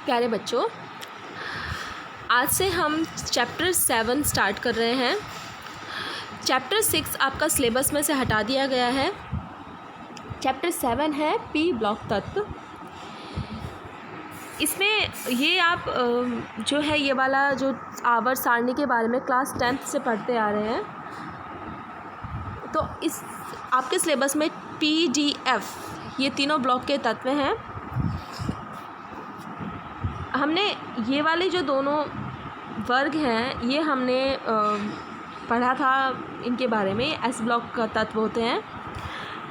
प्यारे बच्चों, आज से हम चैप्टर 7 स्टार्ट कर रहे हैं। चैप्टर 6 आपका सिलेबस में से हटा दिया गया है। चैप्टर 7 है पी ब्लॉक तत्व। इसमें ये आप जो है ये वाला जो आवर्त सारणी के बारे में क्लास 10th से पढ़ते आ रहे हैं। तो इस आपके सिलेबस में PDF ये तीनों ब्लॉक के तत्व हैं। हमने ये वाले जो दोनों वर्ग हैं ये हमने पढ़ा था, इनके बारे में एस ब्लॉक का तत्व होते हैं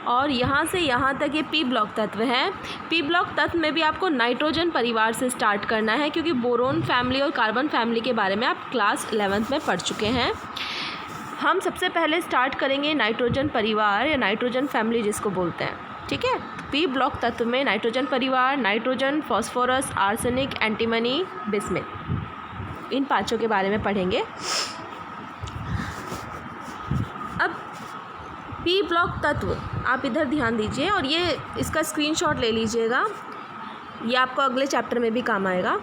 और यहाँ से यहाँ तक ये पी ब्लॉक तत्व है। पी ब्लॉक तत्व में भी आपको नाइट्रोजन परिवार से स्टार्ट करना है, क्योंकि बोरोन फैमिली और कार्बन फैमिली के बारे में आप क्लास 11th में पढ़ चुके हैं। हम सबसे पहले स्टार्ट करेंगे नाइट्रोजन परिवार या नाइट्रोजन फैमिली जिसको बोलते हैं, ठीक है। पी ब्लॉक तत्व में नाइट्रोजन परिवार, nitrogen, phosphorus, arsenic, antimony, bismuth, इन पांचों के बारे में पढ़ेंगे। अब पी ब्लॉक तत्व आप इधर ध्यान दीजिए और ये इसका स्क्रीनशॉट ले लीजिएगा, ये आपको अगले चैप्टर में भी काम आएगा।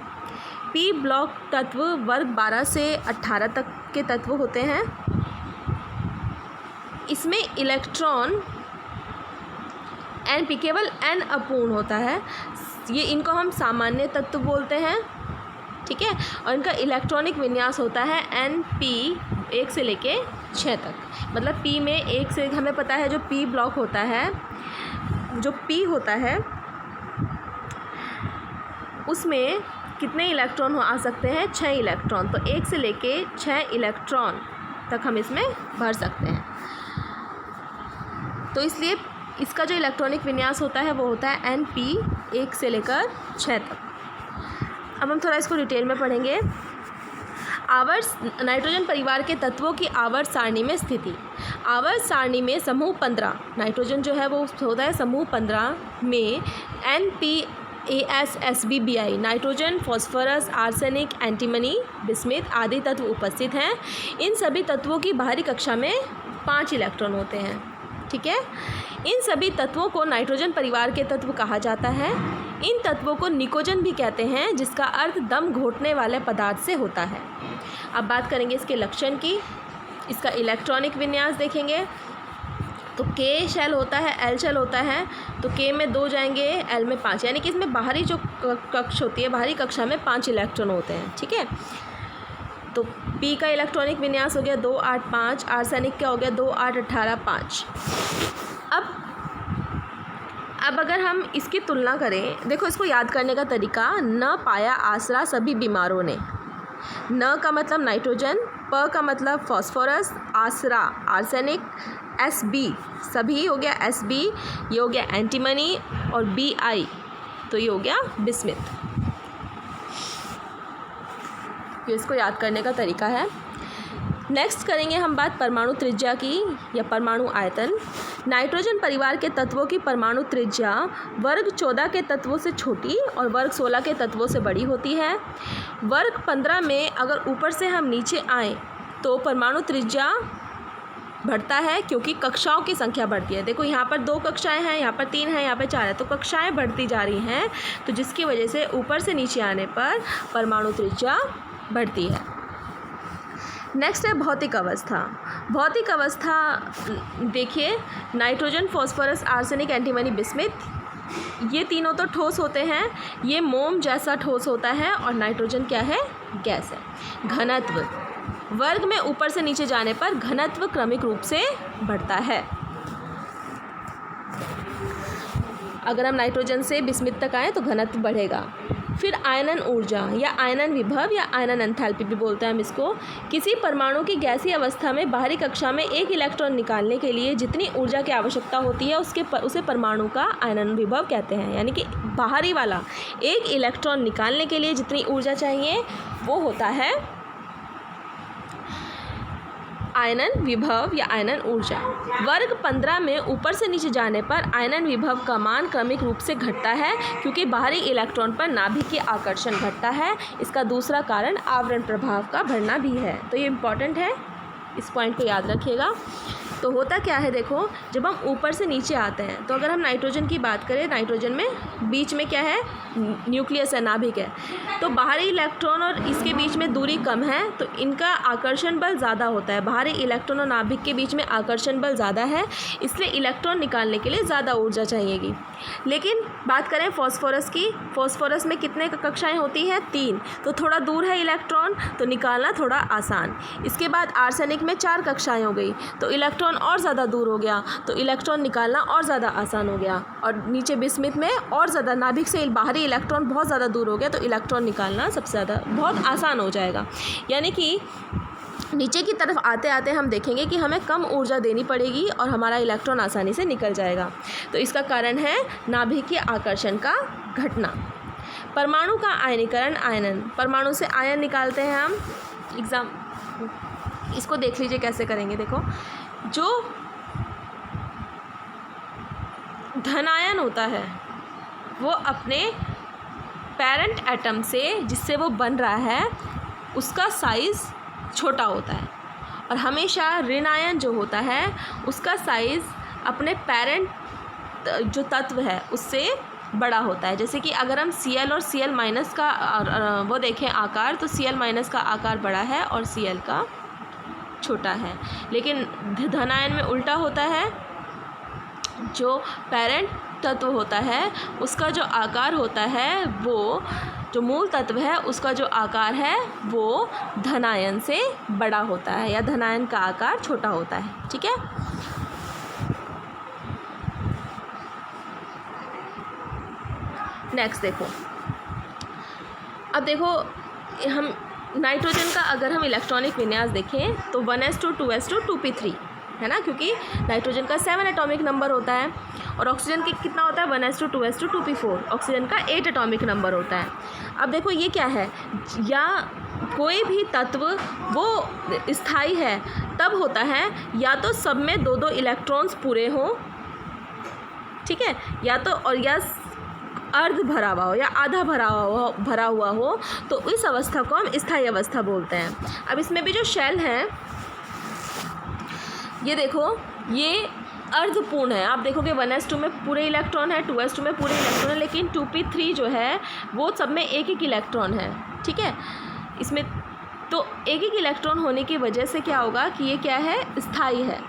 पी ब्लॉक तत्व वर्ग 12 से 18 तक के तत्व होते हैं। इसमें इलेक्ट्रॉन Np केवल N अपूर्ण होता है, ये इनको हम सामान्य तत्व बोलते हैं, ठीक है। और इनका इलेक्ट्रॉनिक विन्यास होता है Np 1 से लेके 6 तक। मतलब P में 1 से, हमें पता है जो P ब्लॉक होता है, जो P होता है उसमें कितने इलेक्ट्रॉन आ सकते हैं? 6 इलेक्ट्रॉन। तो 1 से लेके 6 इलेक्ट्रॉन तक हम इसमें भर सकते हैं। तो इसलिए इसका जो इलेक्ट्रॉनिक विन्यास होता है वो होता है Np 1 से लेकर 6 तक। अब हम थोड़ा इसको डिटेल में पढ़ेंगे। आवर्त नाइट्रोजन परिवार के तत्वों की आवर्त सारणी में स्थिति। आवर्त सारणी में समूह 15 नाइट्रोजन जो है वो होता है समूह 15 में NpAsSbBi nitrogen, phosphorus, arsenic, antimony, bismuth आदि तत्व उपस्थित हैं। इन सभी तत्वों की बाहरी कक्षा में 5 इलेक्ट्रॉन होते हैं, ठीक है। इन सभी तत्वों को नाइट्रोजन परिवार के तत्व कहा जाता है। इन तत्वों को निकोजन भी कहते हैं, जिसका अर्थ दम घोटने वाले पदार्थ से होता है। अब बात करेंगे इसके लक्षण की। इसका इलेक्ट्रॉनिक विन्यास देखेंगे तो K शेल होता है, L शेल होता है। तो K में 2 जाएंगे, L में 5, यानी कि इसमें बाहरी जो कक्ष होती है, बाहरी कक्षा में 5 इलेक्ट्रॉन होते हैं, ठीक है। तो P का इलेक्ट्रॉनिक विन्यास हो गया 2 8 5। आर्सेनिक का हो गया 2 8 18 5। अब अगर हम इसकी तुलना करें, देखो इसको याद करने का तरीका, न पाया आसरा सभी बीमारों ने। न का मतलब नाइट्रोजन, प का मतलब फॉस्फोरस, आसरा आर्सेनिक, Sb सभी हो गया Sb, ये हो गया एंटीमनी, और Bi तो ये हो गया बिस्मिथ। ये इसको याद करने का तरीका है। नेक्स्ट करेंगे हम बात परमाणु त्रिज्या की या परमाणु आयतन। नाइट्रोजन परिवार के तत्वों की परमाणु त्रिज्या वर्ग 14 के तत्वों से छोटी और वर्ग 16 के तत्वों से बड़ी होती है। वर्ग 15 में अगर ऊपर से हम नीचे आएँ तो परमाणु त्रिज्या बढ़ता है, क्योंकि कक्षाओं की संख्या बढ़ती है। देखो यहाँ पर 2 कक्षाएं हैं, यहाँ पर 3 हैं, यहाँ पर 4 है, तो कक्षाएं बढ़ती जा रही हैं, तो जिसकी वजह से ऊपर से नीचे आने पर परमाणु त्रिज्या बढ़ती है। नेक्स्ट है भौतिक अवस्था। भौतिक अवस्था देखिए, nitrogen, phosphorus, arsenic, antimony, bismuth, ये तीनों तो ठोस होते हैं। ये मोम जैसा ठोस होता है और नाइट्रोजन क्या है? गैस है। घनत्व वर्ग में ऊपर से नीचे जाने पर घनत्व क्रमिक रूप से बढ़ता है। अगर हम नाइट्रोजन से बिस्मिथ तक आए तो घनत्व बढ़ेगा। फिर आयनन ऊर्जा या आयनन विभव या आयनन एंथैल्पी भी बोलते हैं हम इसको। किसी परमाणु की गैसीय अवस्था में बाहरी कक्षा में 1 इलेक्ट्रॉन निकालने के लिए जितनी ऊर्जा की आवश्यकता होती है उसे परमाणु का आयनन विभव कहते हैं। यानी कि बाहरी वाला 1 इलेक्ट्रॉन निकालने के लिए जितनी ऊर्जा चाहिए वो होता है आयनन विभव या आयनन ऊर्जा। वर्ग 15 में ऊपर से नीचे जाने पर आयनन विभव का मान क्रमिक रूप से घटता है, क्योंकि बाहरी इलेक्ट्रॉन पर नाभिकीय आकर्षण घटता है। इसका दूसरा कारण आवरण प्रभाव का बढ़ना भी है। तो ये इम्पॉर्टेंट है, इस पॉइंट को याद रखिएगा। तो होता क्या है देखो, जब हम ऊपर से नीचे आते हैं तो अगर हम नाइट्रोजन की बात करें, नाइट्रोजन में बीच में क्या है, न्यूक्लियस है, नाभिक है। तो बाहरी इलेक्ट्रॉन और इसके बीच में दूरी कम है तो इनका आकर्षण बल ज़्यादा होता है। बाहरी इलेक्ट्रॉन और नाभिक के बीच में आकर्षण बल ज़्यादा है, इसलिए इलेक्ट्रॉन निकालने के लिए ज़्यादा ऊर्जा चाहिएगी। लेकिन बात करें फॉस्फोरस की, फॉस्फोरस में कितने कक्षाएं होती हैं, 3। तो थोड़ा दूर है इलेक्ट्रॉन तो निकालना थोड़ा आसान। इसके बाद आर्सेनिक में 4 कक्षाएं हो गई तो इलेक्ट्रॉन और ज़्यादा दूर हो गया तो इलेक्ट्रॉन निकालना और ज़्यादा आसान हो गया। और नीचे बिस्मिथ में और ज़्यादा, नाभिक से बाहरी इलेक्ट्रॉन बहुत ज़्यादा दूर हो गया तो इलेक्ट्रॉन निकालना सबसे ज़्यादा बहुत आसान हो जाएगा। यानी कि नीचे की तरफ आते आते हम देखेंगे कि हमें कम ऊर्जा देनी पड़ेगी और हमारा इलेक्ट्रॉन आसानी से निकल जाएगा। तो इसका कारण है नाभिक के आकर्षण का घटना। परमाणु का आयनीकरण, आयनन, परमाणु से आयन निकालते हैं हम। इसको देख लीजिए कैसे करेंगे। देखो, जो धनायन होता है वो अपने पेरेंट एटम से, जिससे वो बन रहा है, उसका साइज़ छोटा होता है। और हमेशा ऋणायन जो होता है उसका साइज़ अपने पेरेंट जो तत्व है उससे बड़ा होता है। जैसे कि अगर हम Cl और Cl माइनस का वो देखें आकार, तो Cl माइनस का आकार बड़ा है और Cl का छोटा है। लेकिन धनायन में उल्टा होता है, जो पेरेंट तत्व होता है उसका जो आकार होता है, वो जो मूल तत्व है उसका जो आकार है वो धनायन से बड़ा होता है या धनायन का आकार छोटा होता है। ठीक है। नेक्स्ट देखो, अब देखो हम नाइट्रोजन का अगर हम इलेक्ट्रॉनिक विन्यास देखें तो 1s2 2s2 2p3 है ना, क्योंकि नाइट्रोजन का 7 एटॉमिक नंबर होता है और ऑक्सीजन की कितना होता है 1s2 2s2 2p4, ऑक्सीजन का 8 एटॉमिक नंबर होता है। अब देखो ये क्या है, या कोई भी तत्व वो स्थायी है तब होता है या तो सब में 2-2 इलेक्ट्रॉन्स पूरे हों, ठीक है, या तो और या अर्ध भरा हुआ हो या आधा भरा हुआ हो, तो इस अवस्था को हम स्थायी अवस्था बोलते हैं। अब इसमें भी जो शेल है ये देखो, ये अर्धपूर्ण है। आप देखोगे 1s2 में पूरे इलेक्ट्रॉन है, 2s2 में पूरे इलेक्ट्रॉन है, लेकिन 2p3 जो है वो सब में एक एक इलेक्ट्रॉन है। ठीक है, इसमें तो एक एक इलेक्ट्रॉन होने की वजह से क्या होगा कि ये क्या है, स्थायी है।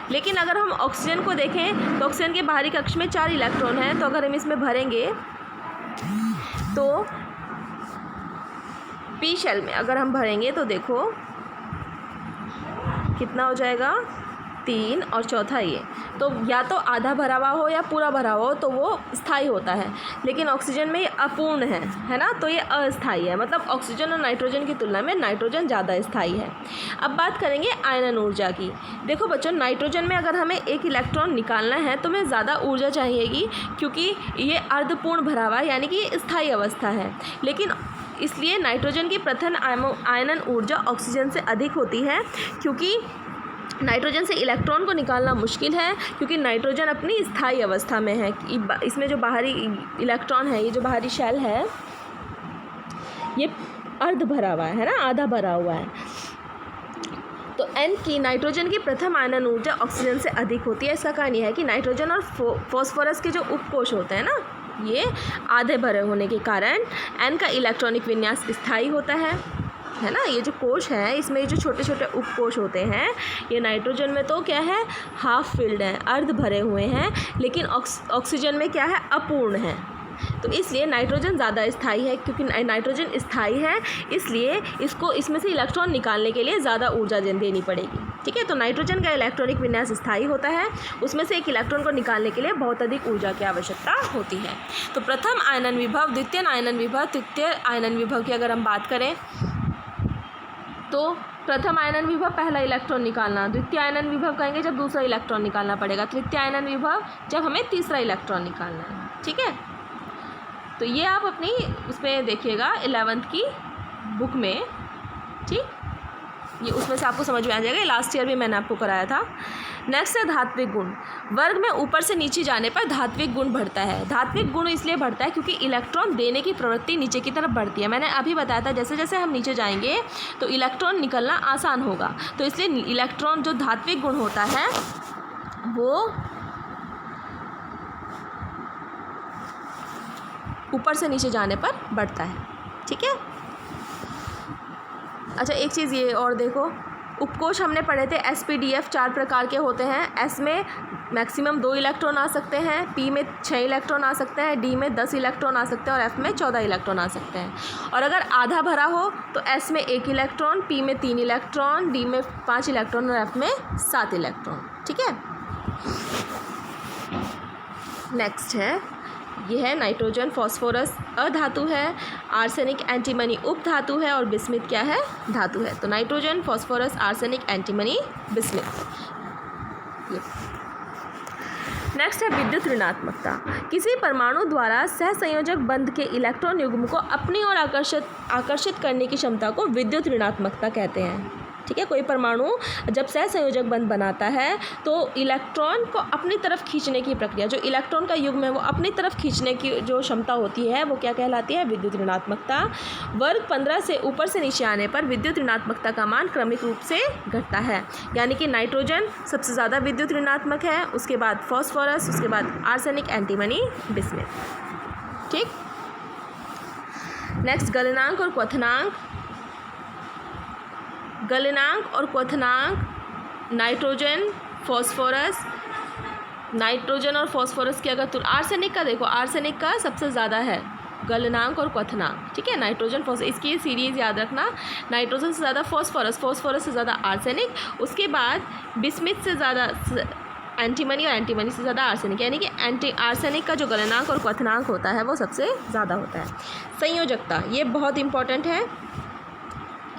लेकिन अगर हम ऑक्सीजन को देखें तो ऑक्सीजन के बाहरी कक्ष में 4 इलेक्ट्रॉन हैं, तो अगर हम इसमें भरेंगे तो पी शेल में अगर हम भरेंगे तो देखो कितना हो जाएगा, 3 और चौथा ये, तो या तो आधा भरा हुआ हो या पूरा भरा हुआ हो तो वो स्थायी होता है। लेकिन ऑक्सीजन में ये अपूर्ण है ना, तो ये अस्थायी है। मतलब ऑक्सीजन और नाइट्रोजन की तुलना में नाइट्रोजन ज़्यादा स्थायी है। अब बात करेंगे आयनन ऊर्जा की। देखो बच्चों, नाइट्रोजन में अगर हमें एक इलेक्ट्रॉन निकालना है तो हमें ज़्यादा ऊर्जा चाहिएगी, क्योंकि ये अर्धपूर्ण भरा हुआ है, यानी कि ये स्थायी अवस्था है। लेकिन इसलिए नाइट्रोजन की प्रथम आयनन ऊर्जा ऑक्सीजन से अधिक होती है, क्योंकि नाइट्रोजन से इलेक्ट्रॉन को निकालना मुश्किल है, क्योंकि नाइट्रोजन अपनी स्थायी अवस्था में है। इसमें जो बाहरी इलेक्ट्रॉन है, ये जो बाहरी शेल है ये अर्ध भरा हुआ है ना, आधा भरा हुआ है। तो N की नाइट्रोजन की प्रथम आयनन ऊर्जा ऑक्सीजन से अधिक होती है। इसका कारण यह है कि नाइट्रोजन और फॉस्फोरस के जो उपकोष होते हैं ना, ये आधे भरे होने के कारण N का इलेक्ट्रॉनिक विन्यास स्थायी होता है ना। ये जो कोश है, इसमें जो छोटे छोटे उपकोष होते हैं, ये नाइट्रोजन में तो क्या है, हाफ फिल्ड है, अर्ध भरे हुए हैं, लेकिन ऑक्सीजन में क्या है, अपूर्ण है। तो इसलिए नाइट्रोजन ज़्यादा स्थायी है, क्योंकि नाइट्रोजन स्थायी है इसलिए इसको इसमें से इलेक्ट्रॉन निकालने के लिए ज़्यादा ऊर्जा देनी पड़ेगी। ठीक है, तो नाइट्रोजन का इलेक्ट्रॉनिक विन्यास स्थायी होता है, उसमें से एक इलेक्ट्रॉन को निकालने के लिए बहुत अधिक ऊर्जा की आवश्यकता होती है। तो प्रथम आयनन विभव, द्वितीय आयनन विभव, तृतीय आयनन विभव की अगर हम बात करें तो प्रथम आयनन विभव पहला इलेक्ट्रॉन निकालना, द्वितीय आयनन विभव कहेंगे जब दूसरा इलेक्ट्रॉन निकालना पड़ेगा, तृतीय आयनन विभव जब हमें तीसरा इलेक्ट्रॉन निकालना है। ठीक है, तो ये आप अपनी उसमें देखिएगा 11th की बुक में, ठीक, ये उसमें से आपको समझ में आ जाएगा। लास्ट ईयर भी मैंने आपको कराया था। नेक्स्ट है धात्विक गुण। वर्ग में ऊपर से नीचे जाने पर धात्विक गुण बढ़ता है। धात्विक गुण इसलिए बढ़ता है क्योंकि इलेक्ट्रॉन देने की प्रवृत्ति नीचे की तरफ बढ़ती है। मैंने अभी बताया था जैसे जैसे हम नीचे जाएंगे तो इलेक्ट्रॉन निकलना आसान होगा, तो इसलिए इलेक्ट्रॉन जो धात्विक गुण होता है वो ऊपर से नीचे जाने पर बढ़ता है। ठीक है। अच्छा, एक चीज़ ये और देखो, उपकोष हमने पढ़े थे SPDF 4 प्रकार के होते हैं। S में मैक्सिमम 2 इलेक्ट्रॉन आ सकते हैं, P में 6 इलेक्ट्रॉन आ सकते हैं, D में 10 इलेक्ट्रॉन आ सकते हैं और F में 14 इलेक्ट्रॉन आ सकते हैं। और अगर आधा भरा हो तो S में 1 इलेक्ट्रॉन, P में 3 इलेक्ट्रॉन, D में 5 इलेक्ट्रॉन और F में 7 इलेक्ट्रॉन। ठीक है। नेक्स्ट है, ये है नाइट्रोजन फॉस्फोरस अधातु है, आर्सेनिक एंटीमनी उपधातु है और बिस्मिथ क्या है? धातु है। तो nitrogen phosphorus arsenic antimony bismuth. Next है विद्युत ऋणात्मकता। किसी परमाणु द्वारा सहसंयोजक बंध के इलेक्ट्रॉन युग्म को अपनी ओर आकर्षित करने की क्षमता को विद्युत ऋणात्मकता कहते हैं। ठीक है। कोई परमाणु जब सहसंयोजक बंध बनाता है तो इलेक्ट्रॉन को अपनी तरफ खींचने की प्रक्रिया, जो इलेक्ट्रॉन का युग्म है वो अपनी तरफ खींचने की जो क्षमता होती है वो क्या कहलाती है? विद्युत ऋणात्मकता। वर्ग 15 से ऊपर से नीचे आने पर विद्युत ऋणात्मकता का मान क्रमिक रूप से घटता है, यानी कि नाइट्रोजन सबसे ज़्यादा विद्युत ऋणात्मक है, उसके बाद फॉस्फोरस, उसके बाद आर्सेनिक एंटीमनी बिस्मिथ। ठीक। नेक्स्ट गलनांक और क्वथनांक। गलनांक और क्वथनांक नाइट्रोजन और फॉस्फोरस की अगर आर्सेनिक का देखो, आर्सेनिक का सबसे ज़्यादा है गलनांक और क्वथनांक। ठीक है। नाइट्रोजन फॉस्फोरस, इसकी सीरीज़ याद रखना, नाइट्रोजन से ज़्यादा फॉस्फोरस से ज़्यादा आर्सेनिक, उसके बाद बिस्मिथ से ज़्यादा एंटीमनी और एंटीमनी से ज़्यादा आर्सेनिक, यानी कि आर्सेनिक का जो गलनांक और क्वथनांक होता है वो सबसे ज़्यादा होता है। संयोजकता, ये बहुत इंपॉर्टेंट है,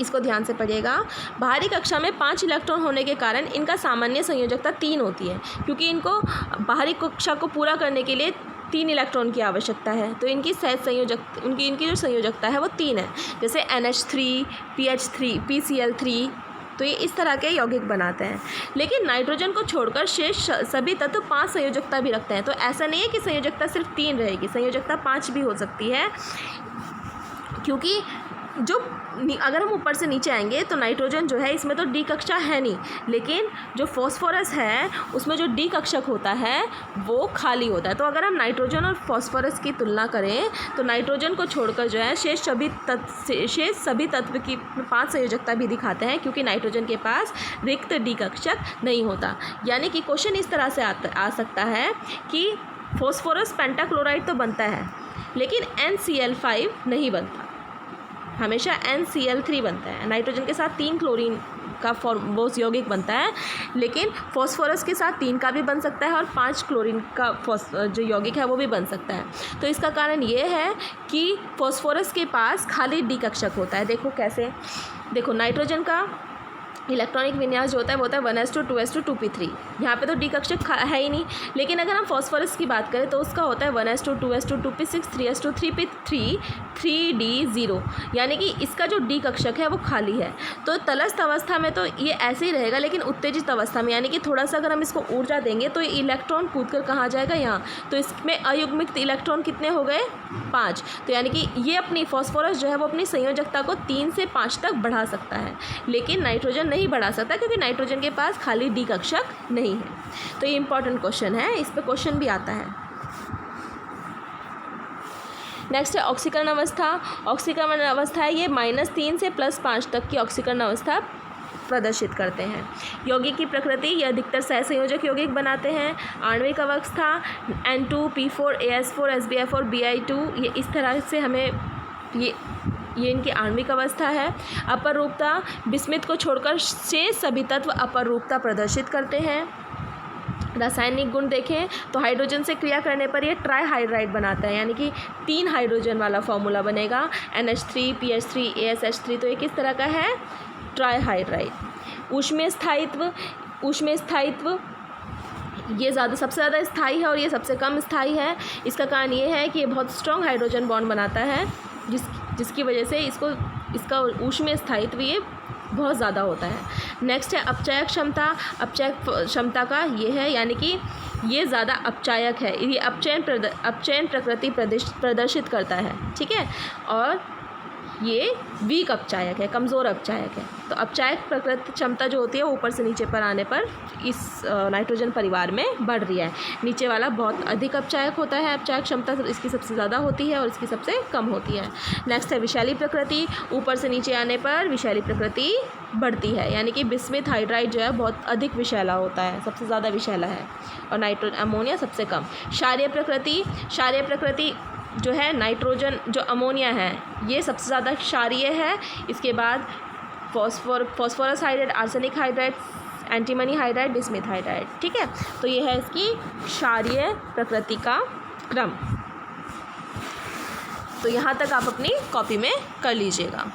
इसको ध्यान से पढ़िएगा। बाहरी कक्षा में 5 इलेक्ट्रॉन होने के कारण इनका सामान्य संयोजकता 3 होती है, क्योंकि इनको बाहरी कक्षा को पूरा करने के लिए 3 इलेक्ट्रॉन की आवश्यकता है, तो इनकी इनकी जो संयोजकता है वो 3 है। जैसे NH3, PH3, PCl3, तो ये इस तरह के यौगिक बनाते हैं। लेकिन नाइट्रोजन को छोड़कर शेष सभी तत्व 5 संयोजकता भी रखते हैं, तो ऐसा नहीं है कि संयोजकता सिर्फ 3 रहेगी, संयोजकता 5 भी हो सकती है। क्योंकि जो अगर हम ऊपर से नीचे आएंगे तो नाइट्रोजन जो है इसमें तो डी कक्षा है नहीं, लेकिन जो फॉस्फोरस है उसमें जो डी कक्षक होता है वो खाली होता है। तो अगर हम नाइट्रोजन और फॉस्फोरस की तुलना करें तो नाइट्रोजन को छोड़कर जो है शेष सभी तत्व की 5 संयोजकता भी दिखाते हैं, क्योंकि नाइट्रोजन के पास रिक्त डी कक्षक नहीं होता। यानी कि क्वेश्चन इस तरह से आ सकता है कि फॉस्फोरस पेंटाक्लोराइड तो बनता है लेकिन NCl5 नहीं बनता, हमेशा NCl3 बनता है। नाइट्रोजन के साथ 3 क्लोरीन का वो यौगिक बनता है, लेकिन फॉस्फोरस के साथ 3 का भी बन सकता है और 5 क्लोरीन का जो यौगिक है वो भी बन सकता है। तो इसका कारण ये है कि फॉस्फोरस के पास खाली डी कक्षक होता है। देखो कैसे, देखो नाइट्रोजन का इलेक्ट्रॉनिक विन्यास जो होता है वो होता है 1s2 2s2 2p3। यहाँ पे तो डी कक्षक है ही नहीं, लेकिन अगर हम फॉस्फोरस की बात करें तो उसका होता है 1s2 2s2 2p6 3s2 3p3 3d0, यानी कि इसका जो डी कक्षक है वो खाली है। तो तलस्थ अवस्था में तो ये ऐसे ही रहेगा, लेकिन उत्तेजित अवस्था में यानी कि थोड़ा सा अगर हम इसको ऊर्जा देंगे तो ये इलेक्ट्रॉन कूद कर कहाँ जाएगा? यहाँ। तो इसमें अयुग्मित इलेक्ट्रॉन कितने हो गए? 5। तो यानी कि ये अपनी फॉस्फोरस जो है वो अपनी संयोजकता को 3 से 5 तक बढ़ा सकता है, लेकिन नाइट्रोजन नहीं बढ़ा सकता क्योंकि नाइट्रोजन के पास खाली डी कक्षक नहीं है। तो ये इंपॉर्टेंट क्वेश्चन है, इस पे क्वेश्चन भी आता है। नेक्स्ट है ऑक्सीकरण अवस्था। ऑक्सीकरण अवस्था है ये -3 से +5 तक की ऑक्सीकरण अवस्था प्रदर्शित करते हैं। यौगिक की प्रकृति, ये अधिकतर सहसंयोजक यौगिक बनाते हैं। आणविक अवस्था N2 P4 AS4 SbF4 Bi2, ये इस तरह से हमें ये इनकी आणविक अवस्था है। अपर रूपता, बिस्मिथ को छोड़कर शेष सभी तत्व अपर रूपता प्रदर्शित करते हैं। रासायनिक गुण देखें तो हाइड्रोजन से क्रिया करने पर ये ट्राईहाइड्राइड बनाता है, यानी कि 3 हाइड्रोजन वाला फॉर्मूला बनेगा NH3 PH3 ASH3। तो ये किस तरह का है? ट्राईहाइड्राइड। ऊष्मीय स्थायित्व ये सबसे ज़्यादा स्थायी है और ये सबसे कम स्थायी है। इसका कारण ये है कि ये बहुत स्ट्रॉन्ग हाइड्रोजन बॉन्ड बनाता है, जिसकी वजह से इसका ऊष्मीय स्थायित्व ये बहुत ज़्यादा होता है। नेक्स्ट है अपचायक क्षमता। अपचायक क्षमता का ये है, यानी कि ये ज़्यादा अपचायक है, ये अपचयन प्रकृति प्रदर्शित करता है, ठीक है। और ये वीक अपचायक है, कमज़ोर अपचायक है। तो अपचायक प्रकृति क्षमता जो होती है वो ऊपर से नीचे पर आने पर इस नाइट्रोजन परिवार में बढ़ रही है। नीचे वाला बहुत अधिक अपचायक होता है, अपचायक क्षमता इसकी सबसे ज़्यादा होती है और इसकी सबसे कम होती है। नेक्स्ट है विषैली प्रकृति। ऊपर से नीचे आने पर विषैली प्रकृति बढ़ती है, यानी कि बिस्मिथ हाइड्राइड जो है बहुत अधिक विषैला होता है, सबसे ज़्यादा विषैला है, और अमोनिया सबसे कम। क्षारीय प्रकृति। क्षारीय प्रकृति जो है नाइट्रोजन, जो अमोनिया है ये सबसे ज़्यादा क्षारीय है। इसके बाद phosphorus hydride, arsenic hydride, antimony hydride, bismuth hydride, ठीक है। तो ये है इसकी क्षारीय प्रकृति का क्रम। तो यहाँ तक आप अपनी कॉपी में कर लीजिएगा।